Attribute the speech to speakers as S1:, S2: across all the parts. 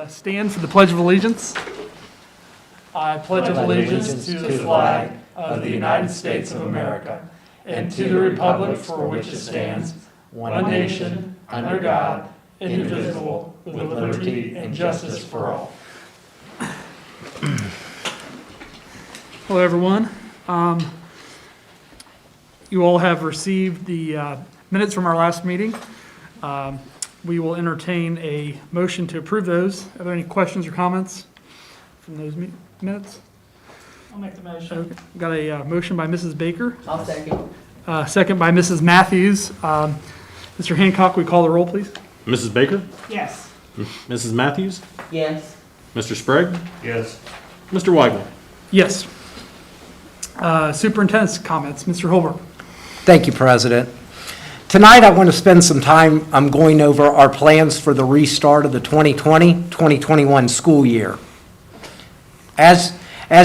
S1: Stand for the Pledge of Allegiance. I pledge allegiance to the flag of the United States of America and to the republic for which it stands, one nation, under God, indivisible, with liberty and justice for all. Hello, everyone. You all have received the minutes from our last meeting. We will entertain a motion to approve those. Are there any questions or comments from those minutes?
S2: I'll make the motion.
S1: Okay. Got a motion by Mrs. Baker,
S2: I'll second.
S1: second by Mrs. Matthews. Mr. Hancock, we call the roll, please.
S3: Mrs. Baker?
S2: Yes.
S3: Mrs. Matthews?
S2: Yes.
S3: Mr. Sprague?
S4: Yes.
S3: Mr. Weigel?
S1: Yes. Superintendent's comments. Mr. Holbrook.
S5: Thank you, President. Tonight, I want to spend some time going over our plans for the restart of the 2020-2021 school year. As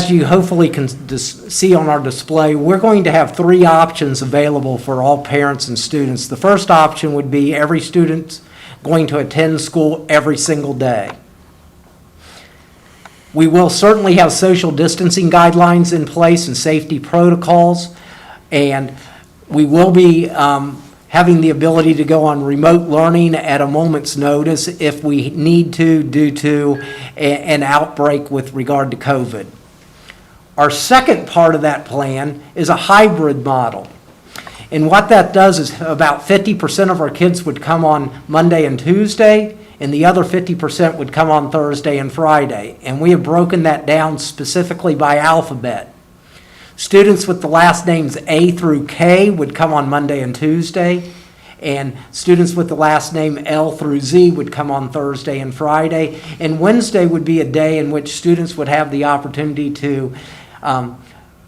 S5: you hopefully can see on our display, we're going to have three options available for all parents and students. The first option would be every student going to attend school every single day. We will certainly have social distancing guidelines in place and safety protocols, and we will be having the ability to go on remote learning at a moment's notice if we need to due to an outbreak with regard to COVID. Our second part of that plan is a hybrid model. And what that does is about 50% of our kids would come on Monday and Tuesday, and the other 50% would come on Thursday and Friday. And we have broken that down specifically by alphabet. Students with the last names A through K would come on Monday and Tuesday, and students with the last name L through Z would come on Thursday and Friday. And Wednesday would be a day in which students would have the opportunity to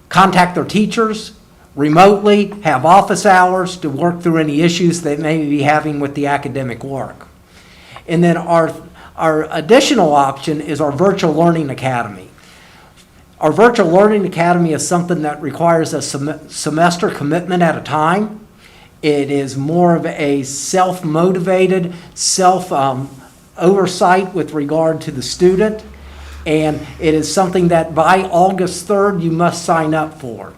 S5: contact their teachers remotely, have office hours to work through any issues they may be having with the academic work. And then our additional option is our Virtual Learning Academy. Our Virtual Learning Academy is something that requires a semester commitment at a time. It is more of a self-motivated, self-oversight with regard to the student, and it is something that by August 3rd you must sign up for.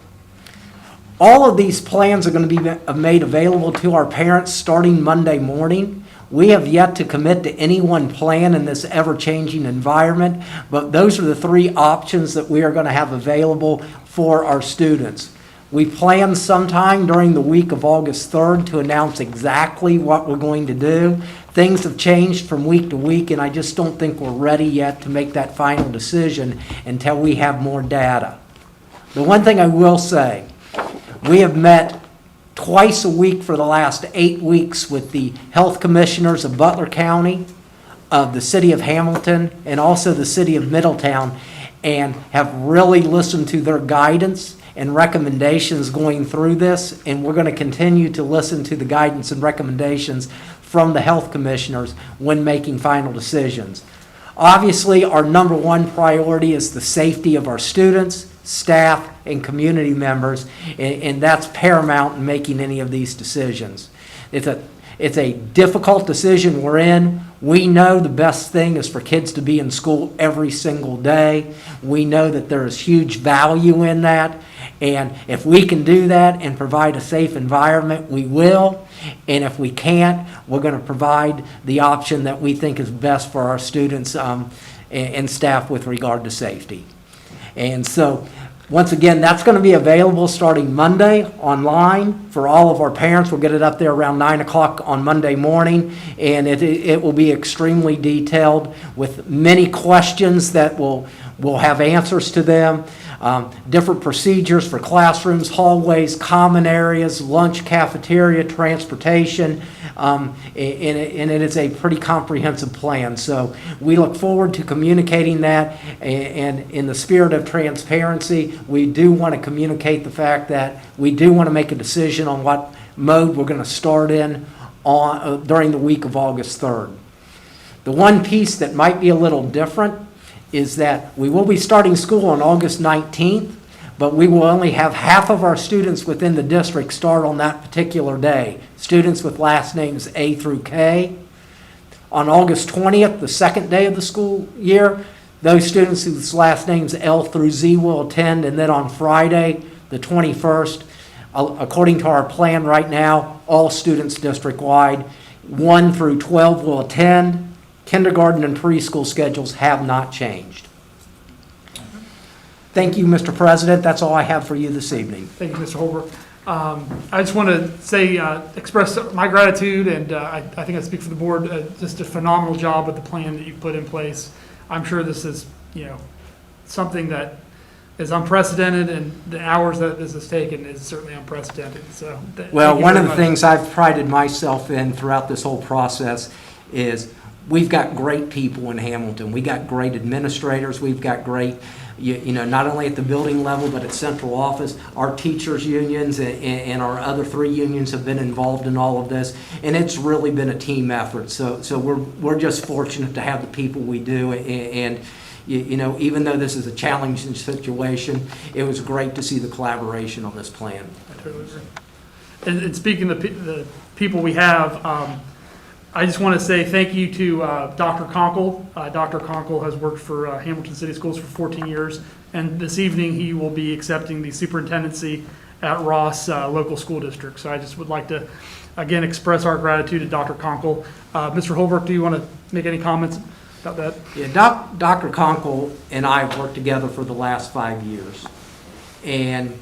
S5: All of these plans are going to be made available to our parents starting Monday morning. We have yet to commit to any one plan in this ever-changing environment, but those are the three options that we are going to have available for our students. We plan sometime during the week of August 3rd to announce exactly what we're going to do. Things have changed from week to week, and I just don't think we're ready yet to make that final decision until we have more data. The one thing I will say, we have met twice a week for the last 8 weeks with the health commissioners of Butler County, of the city of Hamilton, and also the city of Middletown, and have really listened to their guidance and recommendations going through this, and we're going to continue to listen to the guidance and recommendations from the health commissioners when making final decisions. Obviously, our number one priority is the safety of our students, staff, and community members, and that's paramount in making any of these decisions. It's a difficult decision we're in. We know the best thing is for kids to be in school every single day. We know that there is huge value in that, and if we can do that and provide a safe environment, we will. And if we can't, we're going to provide the option that we think is best for our students and staff with regard to safety. And so, once again, that's going to be available starting Monday online for all of our parents. We'll get it up there around 9 o'clock on Monday morning, and it will be extremely detailed with many questions that will have answers to them. Different procedures for classrooms, hallways, common areas, lunch, cafeteria, transportation, and it is a pretty comprehensive plan. So we look forward to communicating that, and in the spirit of transparency, we do want to communicate the fact that we do want to make a decision on what mode we're going to start in during the week of August 3rd. The one piece that might be a little different is that we will be starting school on August 19th, but we will only have half of our students within the district start on that particular day. Students with last names A through K. On August 20th, the second day of the school year, those students whose last names L through Z will attend, and then on Friday, the 21st, according to our plan right now, all students district-wide, 1 through 12 will attend. Kindergarten and preschool schedules have not changed. Thank you, Mr. President. That's all I have for you this evening.
S1: Thank you, Mr. Holbrook. I just want to say, express my gratitude, and I think I speak for the board, just a phenomenal job with the plan that you put in place. I'm sure this is, something that is unprecedented, and the hours that this has taken is certainly unprecedented, so.
S5: Well,
S1: thank you
S5: one
S1: very
S5: of the
S1: much.
S5: things I've prided myself in throughout this whole process is we've got great people in Hamilton. We got great administrators. We've got great, not only at the building level, but at central office. Our teachers' unions and our other 3 unions have been involved in all of this, and it's really been a team effort. So we're just fortunate to have the people we do, and even though this is a challenging situation, it was great to see the collaboration on this plan.
S1: I totally agree. And speaking of the people we have, I just want to say thank you to Dr. Conkle. Dr. Conkle has worked for Hamilton City Schools for 14 years, and this evening he will be accepting the superintendency at Ross Local School District. So I just would like to, again, express our gratitude to Dr. Conkle. Mr. Holbrook, do you want to make any comments about that?
S5: Yeah, Dr. Conkle and I have worked together for the last 5 years, and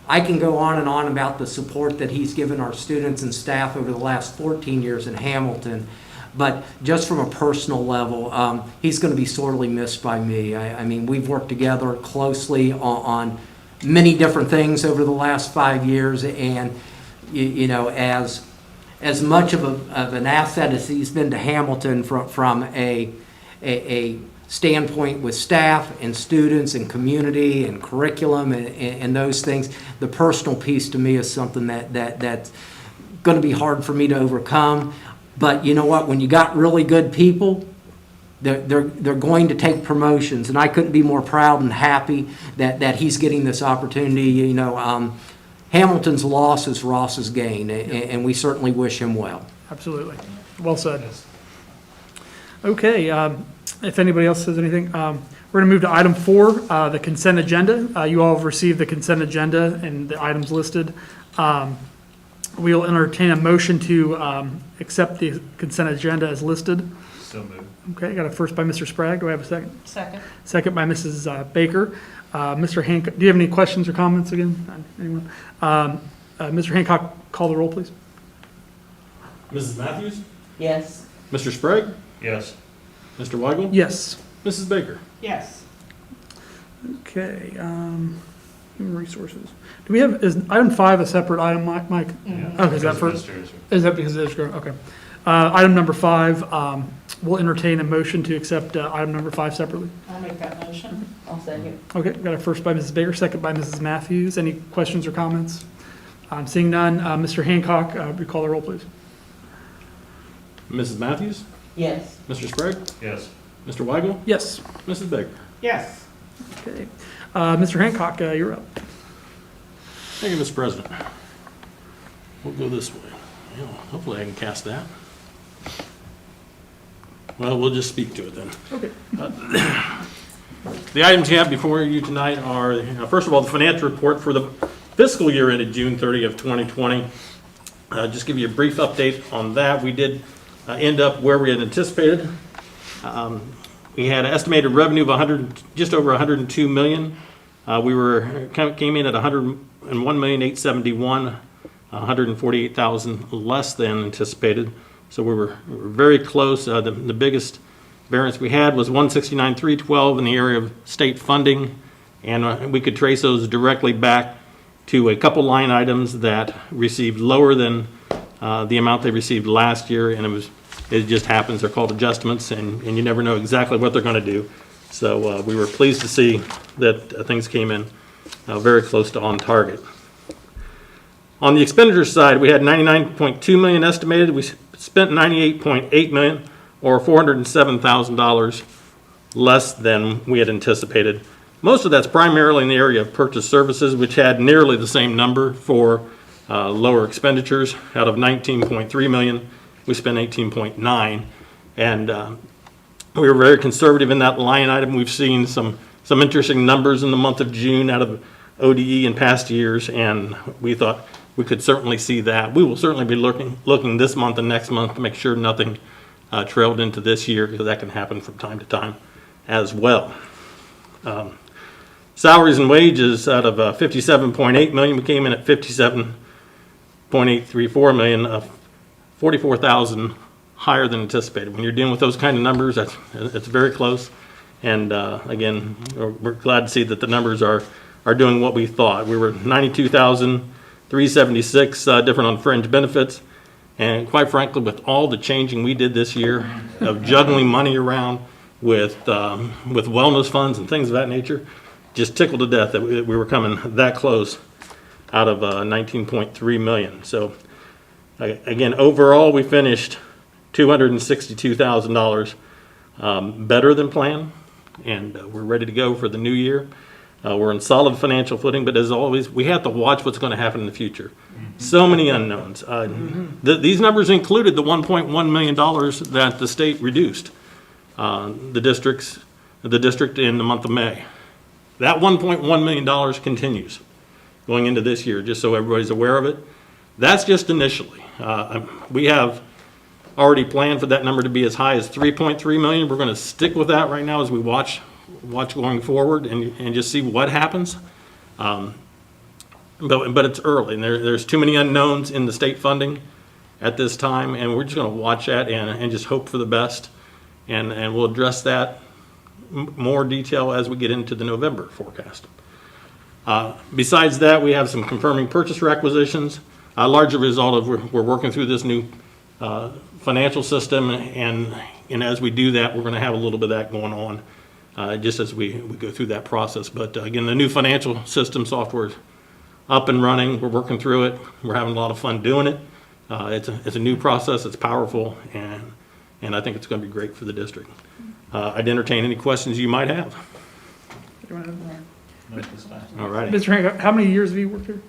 S5: I can go on and on about the support that he's given our students and staff over the last 14 years in Hamilton, but just from a personal level, he's going to be sorely missed by me. I mean, we've worked together closely on many different things over the last 5 years, and as much of an asset as he's been to Hamilton from a standpoint with staff and students and community and curriculum and those things, the personal piece to me is something that's going to be hard for me to overcome. But you know what? When you got really good people, they're going to take promotions, and I couldn't be more proud and happy that he's getting this opportunity. Hamilton's loss is Ross's gain, and we certainly wish him well.
S1: Absolutely. Well said. Okay, if anybody else says anything, we're going to move to item 4, the consent agenda. You all have received the consent agenda and the items listed. We'll entertain a motion to accept the consent agenda as listed.
S4: So moved.
S1: Okay, got a first by Mr. Sprague. Do I have a second?
S2: Second.
S1: Second by Mrs. Baker. Mr. Hancock, do you have any questions or comments again? Anyone? Mr. Hancock, call the roll, please.
S3: Mrs. Matthews?
S2: Yes.
S3: Mr. Sprague?
S4: Yes.
S3: Mr. Weigel?
S1: Yes.
S3: Mrs. Baker?
S2: Yes.
S1: Okay, human resources. Do we have, is item 5 a separate item, Mike? Okay, is that first? Is that because it is growing? Okay. Item number 5, we'll entertain a motion to accept item number 5 separately.
S2: I'll make that motion. I'll second.
S1: Okay, got a first by Mrs. Baker, second by Mrs. Matthews. Any questions or comments? Seeing none, Mr. Hancock, would you call the roll, please?
S3: Mrs. Matthews?
S2: Yes.
S3: Mr. Sprague?
S4: Yes.
S3: Mr. Weigel?
S1: Yes.
S3: Mrs. Baker?
S2: Yes.
S1: Okay. Mr. Hancock, you're up.
S3: Thank you, Mr. President. We'll go this way. Yeah, hopefully I can cast that. Well, we'll just speak to it then.
S1: Okay.
S3: The items you have before you tonight are, first of all, the financial report for the fiscal year ended June 30 of 2020. Just give you a brief update on that. We did end up where we had anticipated. We had an estimated revenue of just over 102 million. We came in at 101,871,000, 148,000 less than anticipated. So we were very close. The biggest variance we had was 169,312 in the area of state funding, and we could trace those directly back to a couple line items that received lower than the amount they received last year, and it just happens. They're called adjustments, and you never know exactly what they're going to do. So we were pleased to see that things came in very close to on target. On the expenditure side, we had 99.2 million estimated. We spent 98.8 million, or $407,000 less than we had anticipated. Most of that's primarily in the area of purchase services, which had nearly the same number for lower expenditures. Out of 19.3 million, we spent 18.9. And we were very conservative in that line item. We've seen some interesting numbers in the month of June out of ODE in past years, and we thought we could certainly see that. We will certainly be looking this month and next month to make sure nothing trailed into this year, because that can happen from time to time as well. Salaries and wages, out of 57.8 million, we came in at 57.834 million, 44,000 higher than anticipated. When you're dealing with those kind of numbers, it's very close. And again, we're glad to see that the numbers are doing what we thought. We were 92,376 different on fringe benefits. And quite frankly, with all the changing we did this year of juggling money around with wellness funds and things of that nature, just tickled to death that we were coming that close out of 19.3 million. So again, overall, we finished $262,000 better than planned, and we're ready to go for the new year. We're in solid financial footing, but as always, we have to watch what's going to happen in the future. So many unknowns. These numbers included the $1.1 million that the state reduced the district in the month of May. That $1.1 million continues going into this year, just so everybody's aware of it. That's just initially. We have already planned for that number to be as high as 3.3 million. We're going to stick with that right now as we watch going forward and just see what happens. But it's early, and there's too many unknowns in the state funding at this time, and we're just going to watch that and just hope for the best. And we'll address that more detail as we get into the November forecast. Besides that, we have some confirming purchase requisitions, a larger result of we're working through this new financial system, and as we do that, we're going to have a little bit of that going on just as we go through that process. But again, the new financial system software is up and running. We're working through it. We're having a lot of fun doing it. It's a new process. It's powerful, and I think it's going to be great for the district. I'd entertain any questions you might have. All righty.
S1: Mr. Hancock, how many years have you worked here?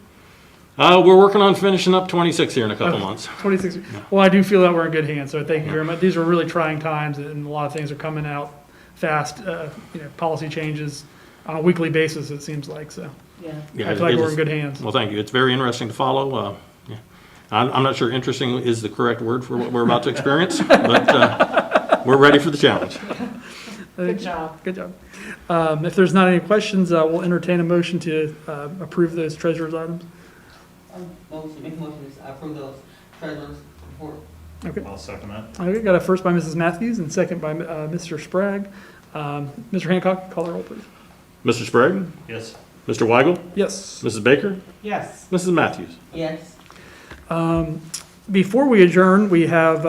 S3: We're working on finishing up 26 here in a couple months.
S1: 26. Well, I do feel that we're in good hands, so thank you very much. These are really trying times, and a lot of things are coming out fast, policy changes on a weekly basis, it seems like, so.
S2: Yeah.
S3: Yeah,
S1: I feel like
S3: it
S1: we're
S3: is-
S1: in good hands.
S3: Well, thank you. It's very interesting to follow. Yeah. I'm not sure interesting is the correct word for what we're about to experience, but we're ready for the challenge.
S2: Good job.
S1: Good job. If there's not any questions, we'll entertain a motion to approve those treasurer's items.
S2: Make a motion to approve those treasurer's report.
S1: Okay.
S4: I'll second that.
S1: Okay, got a first by Mrs. Matthews and second by Mr. Sprague. Mr. Hancock, call the roll, please.
S3: Mr. Sprague,
S4: Yes.
S3: Mr. Weigel,
S1: Yes.
S3: Mrs. Baker,
S2: Yes.
S3: Mrs. Matthews.
S2: Yes.
S1: Before we adjourn, we have,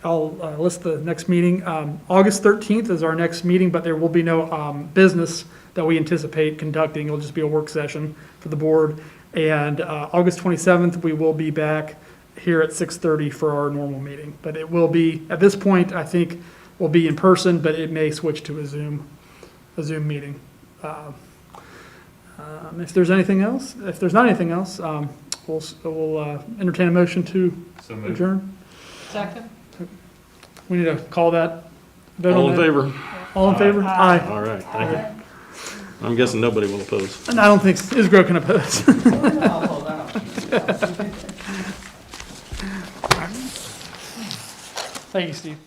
S1: I'll list the next meeting. August 13th is our next meeting, but there will be no business that we anticipate conducting. It'll just be a work session for the board. And August 27th, we will be back here at 6:30 for our normal meeting. But it will be, at this point, I think, will be in person, but it may switch to a Zoom meeting. If there's anything else, if there's not anything else, we'll entertain a motion to
S4: So moved.
S1: adjourn.
S2: Second?
S1: We need to call that. Vote
S3: All
S1: on
S3: in
S1: that.
S3: favor?
S1: All in favor? Aye.
S3: All right, thank you. I'm guessing nobody will oppose.
S1: And I don't think Isgro can oppose.
S2: I'll hold out.
S1: Thank you, Steve.